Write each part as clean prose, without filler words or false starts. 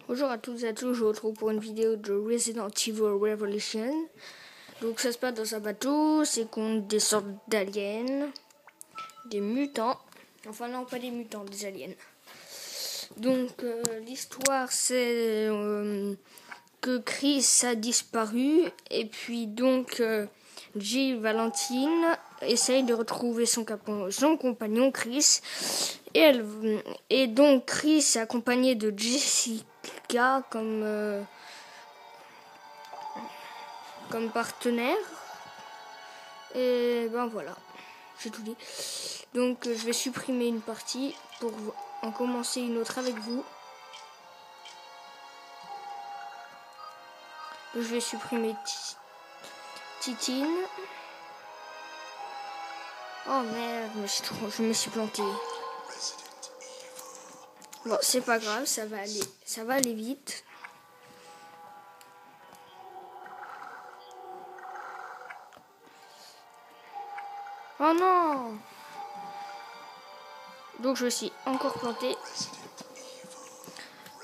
Bonjour à toutes et à tous, je vous retrouve pour une vidéo de Resident Evil Revolution. Donc ça se passe dans un bateau, c'est contre des sortes d'aliens, des mutants. Enfin non, pas des mutants, des aliens. Donc l'histoire c'est que Chris a disparu et puis donc Jill Valentine essaye de retrouver son compagnon Chris et donc Chris est accompagné de Jessica comme partenaire et ben voilà, j'ai tout dit. Donc je vais supprimer une partie pour en commencer une autre avec vous. Je vais supprimer Titine. Oh merde, je me suis planté. Bon, c'est pas grave, ça va aller vite. Oh non! Donc je me suis encore planté.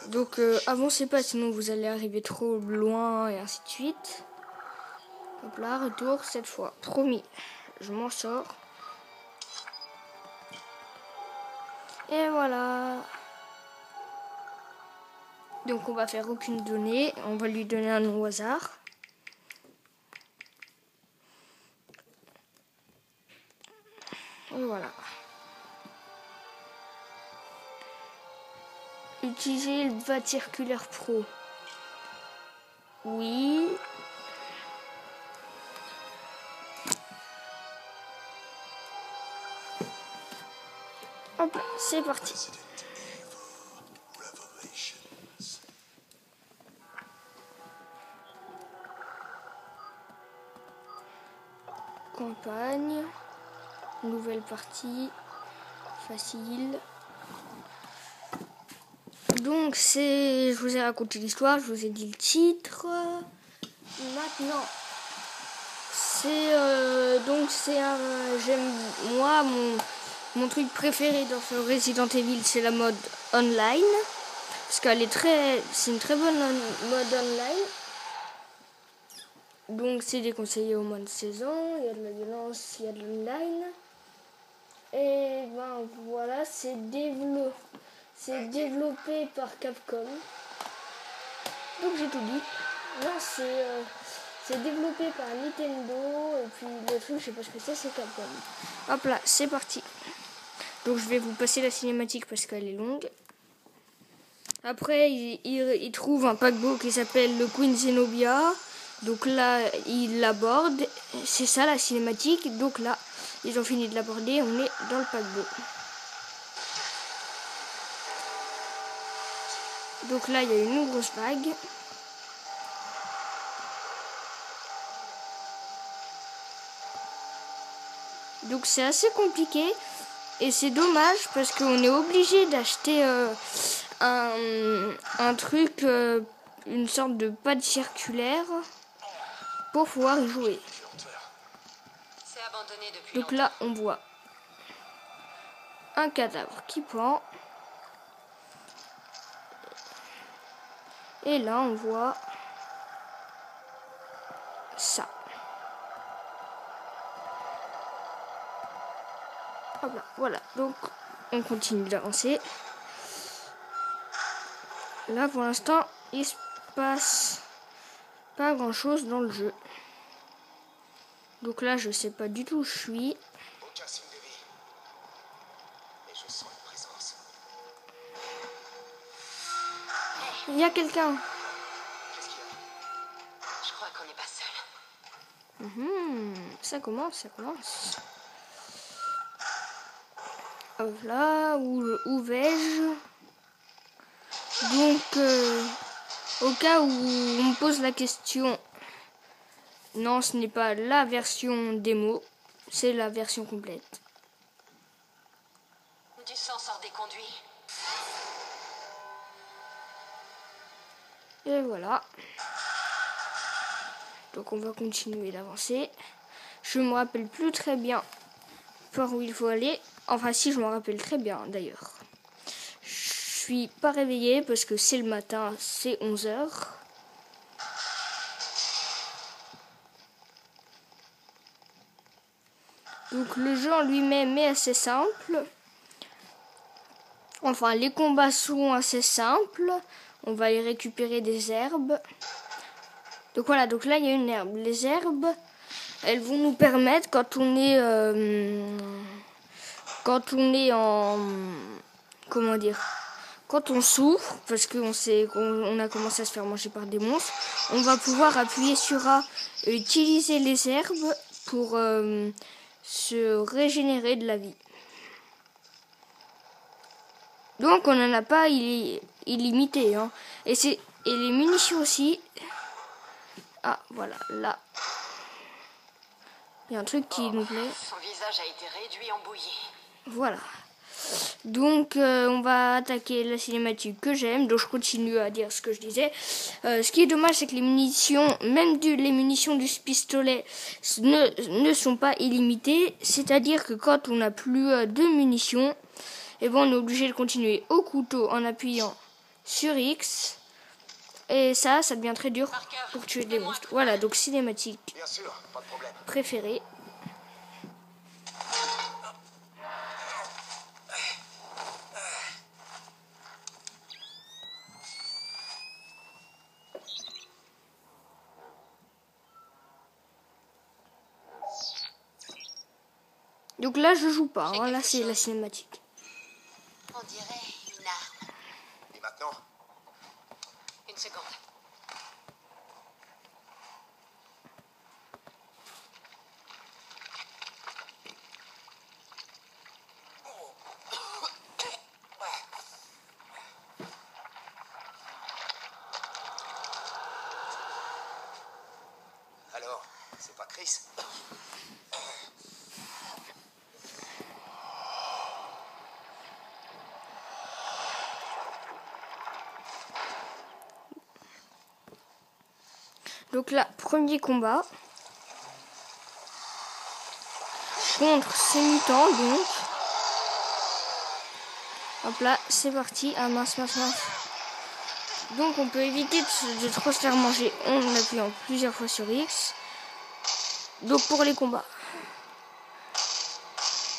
Donc avancez pas, sinon vous allez arriver trop loin et ainsi de suite. Hop là, retour cette fois. Promis, je m'en sors. Et voilà. Donc on va faire aucune donnée. On va lui donner un nom au hasard. Et voilà. Utiliser le VAT circulaire pro. Oui. Hop là, c'est parti. Campagne. Nouvelle partie. Facile. Donc je vous ai raconté l'histoire, je vous ai dit le titre. Maintenant, j'aime moi mon truc préféré dans ce Resident Evil, c'est la mode online, parce c'est une très bonne mode online. Donc c'est déconseillé au moins de 16 ans, il y a de la violence, il y a de l'online. Et ben voilà, c'est développé par Capcom. Donc j'ai tout dit. Non, c'est développé par Nintendo. Et puis le truc, je sais pas ce que c'est Capcom. Hop là, c'est parti. Donc je vais vous passer la cinématique parce qu'elle est longue. Après, il trouve un paquebot qui s'appelle le Queen Zenobia. Donc là, il l'aborde. C'est ça la cinématique. Donc là, ils ont fini de l'aborder. On est dans le paquebot. Donc là, il y a une grosse vague. Donc c'est assez compliqué. Et c'est dommage parce qu'on est obligé d'acheter un truc, une sorte de pad circulaire pour pouvoir y jouer. Donc là, on voit un cadavre qui pend. Et là, on voit ça. Hop là, voilà. Donc, on continue d'avancer. Là, pour l'instant, il se passe pas grand-chose dans le jeu. Donc là, je sais pas du tout où je suis. Aucun signe de vie. Mais je sens une présence. Il y a quelqu'un. Qu'est-ce qu'il y a? Je crois qu'on n'est pas seul. Ça commence. Hop là, où vais-je? Donc, au cas où on me pose la question, non, ce n'est pas la version démo, c'est la version complète. Du sang sort des conduits. Et voilà. Donc on va continuer d'avancer. Je me rappelle plus très bien par où il faut aller. Enfin si, je me rappelle très bien d'ailleurs. Je suis pas réveillé parce que c'est le matin, c'est 11h. Donc le jeu en lui-même est assez simple. Enfin, les combats sont assez simples. On va y récupérer des herbes. Donc voilà, donc là il y a une herbe. Les herbes, elles vont nous permettre quand on est en comment dire, quand on souffre, parce qu'on sait qu'on a commencé à se faire manger par des monstres, on va pouvoir appuyer sur A et utiliser les herbes pour se régénérer de la vie. Donc on n'en a pas illimité, hein. Et les munitions aussi. Ah voilà, là. Il y a un truc qui nous plaît. Son visage a été réduit en bouillie. Voilà. Donc on va attaquer la cinématique que j'aime. Donc je continue à dire ce que je disais. Ce qui est dommage, c'est que les munitions, même les munitions du pistolet ne sont pas illimitées. C'est-à-dire que quand on n'a plus de munitions, et bon, on est obligé de continuer au couteau en appuyant sur X. Et ça devient très dur pour tuer des monstres. Voilà, donc cinématique Bien sûr, pas de problème. préférée. Donc là, je joue pas, hein. Là, c'est la cinématique. On dirait une arme. Et maintenant? Une seconde. Alors, c'est pas Chris? Donc là, premier combat contre ces mutants, donc. Hop là, c'est parti. Ah mince. Donc on peut éviter de trop se faire manger en appuyant plusieurs fois sur X. Donc pour les combats.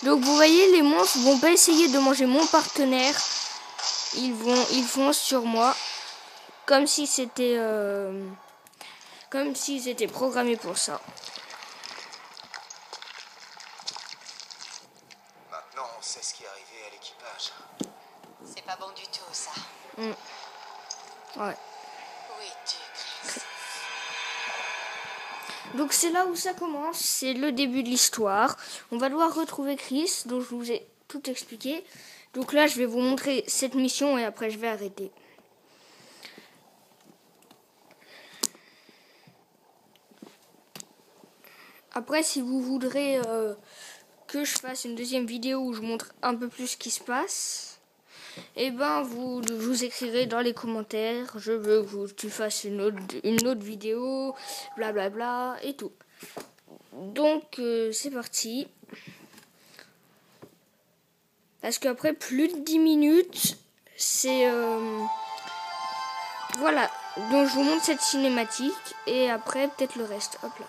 Donc vous voyez, les monstres vont pas essayer de manger mon partenaire. Ils foncent sur moi. Comme si c'était... comme s'ils étaient programmés pour ça. Maintenant, on sait ce qui est arrivé à l'équipage. C'est pas bon du tout, ça. Ouais. Oui, Chris. Donc c'est là où ça commence, c'est le début de l'histoire. On va devoir retrouver Chris, dont je vous ai tout expliqué. Donc là, je vais vous montrer cette mission et après je vais arrêter. Après, si vous voudrez que je fasse une deuxième vidéo où je montre un peu plus ce qui se passe, et ben vous écrirez dans les commentaires, je veux que tu fasses une autre vidéo, blablabla et tout. Donc c'est parti. Parce qu'après plus de 10 minutes, c'est voilà. Donc je vous montre cette cinématique et après peut-être le reste. Hop là.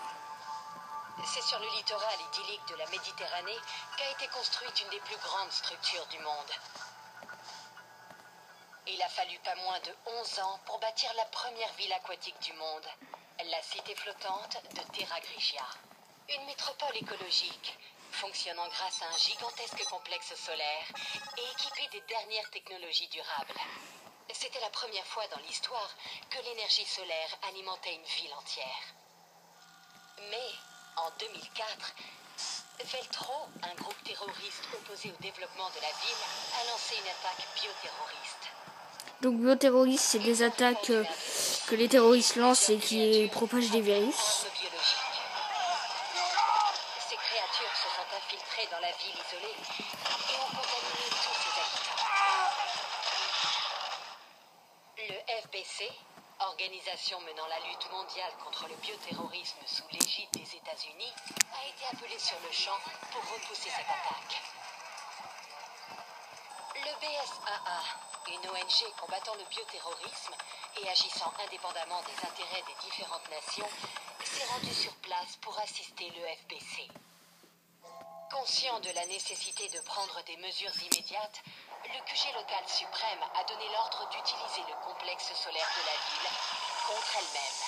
C'est sur le littoral idyllique de la Méditerranée qu'a été construite une des plus grandes structures du monde. Il a fallu pas moins de 11 ans pour bâtir la première ville aquatique du monde, la cité flottante de Terra Grigia. Une métropole écologique, fonctionnant grâce à un gigantesque complexe solaire et équipé des dernières technologies durables. C'était la première fois dans l'histoire que l'énergie solaire alimentait une ville entière. Mais, en 2004, Veltro, un groupe terroriste opposé au développement de la ville, a lancé une attaque bioterroriste. Donc bioterroristes, c'est des attaques que les terroristes lancent et qui propagent des virus. Ces créatures se sont infiltrées dans la ville isolée et ont contaminé tous ses habitants. Le FBC, organisation menant la lutte mondiale contre le bioterrorisme sous l'égide des États-Unis, a été appelé sur le champ pour repousser cette attaque. Le BSAA, une ONG combattant le bioterrorisme et agissant indépendamment des intérêts des différentes nations, s'est rendue sur place pour assister le FBC. Conscient de la nécessité de prendre des mesures immédiates, le QG local suprême a donné l'ordre d'utiliser le complexe solaire de la ville contre elle-même.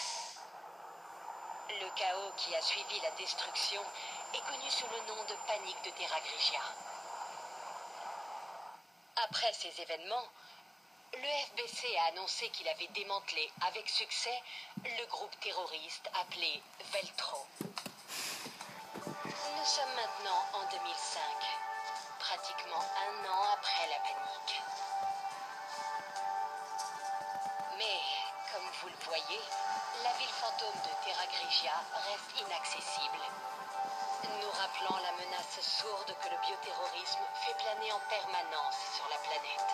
Le chaos qui a suivi la destruction est connu sous le nom de panique de Terra Grigia. Après ces événements, le FBC a annoncé qu'il avait démantelé avec succès le groupe terroriste appelé Veltro. Nous sommes maintenant en 2005, pratiquement un an après la panique. Mais, comme vous le voyez, la ville fantôme de Terra Grigia reste inaccessible, nous rappelant la menace sourde que le bioterrorisme fait planer en permanence sur la planète.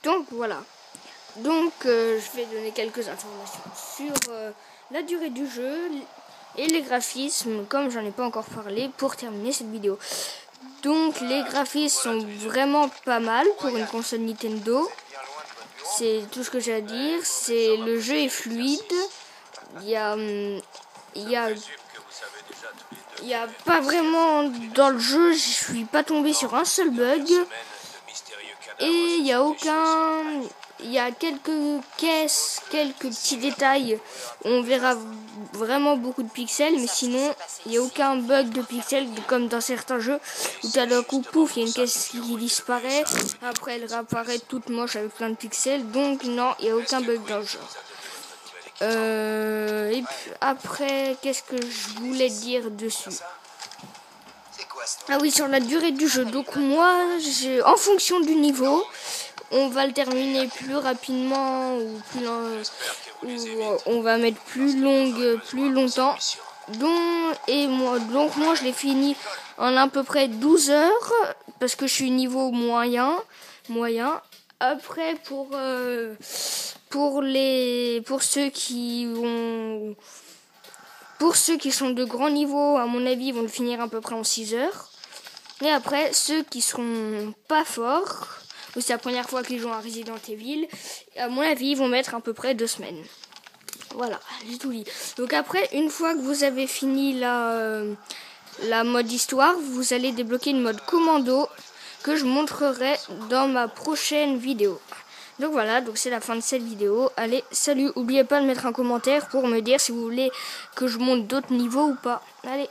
Donc voilà. Donc je vais donner quelques informations sur la durée du jeu et les graphismes, comme j'en ai pas encore parlé, pour terminer cette vidéo. Donc les graphismes sont vraiment pas mal pour une console Nintendo. C'est tout ce que j'ai à dire. Le jeu est fluide. Il y a pas vraiment dans le jeu, je suis pas tombé sur un seul bug. Et il y a quelques caisses, quelques petits détails. On verra vraiment beaucoup de pixels, mais sinon, il n'y a aucun bug de pixels, comme dans certains jeux, où t'as d'un coup, pouf, il y a une caisse qui disparaît, après elle réapparaît toute moche avec plein de pixels, donc non, il n'y a aucun bug dans le jeu. Et puis après, qu'est-ce que je voulais dire dessus ? Ah oui, sur la durée du jeu. Donc moi, en fonction du niveau, on va le terminer plus rapidement ou on va mettre plus longtemps. Donc moi, je l'ai fini en à peu près 12 heures parce que je suis niveau moyen. Après, pour ceux qui sont de grands niveaux, à mon avis, ils vont le finir à peu près en 6 heures. Et après, ceux qui seront pas forts, ou c'est la première fois qu'ils jouent à Resident Evil, à mon avis, ils vont mettre à peu près 2 semaines. Voilà, j'ai tout dit. Donc après, une fois que vous avez fini la mode histoire, vous allez débloquer une mode commando que je montrerai dans ma prochaine vidéo. Donc voilà, donc c'est la fin de cette vidéo. Allez, salut, n'oubliez pas de mettre un commentaire pour me dire si vous voulez que je monte d'autres niveaux ou pas. Allez.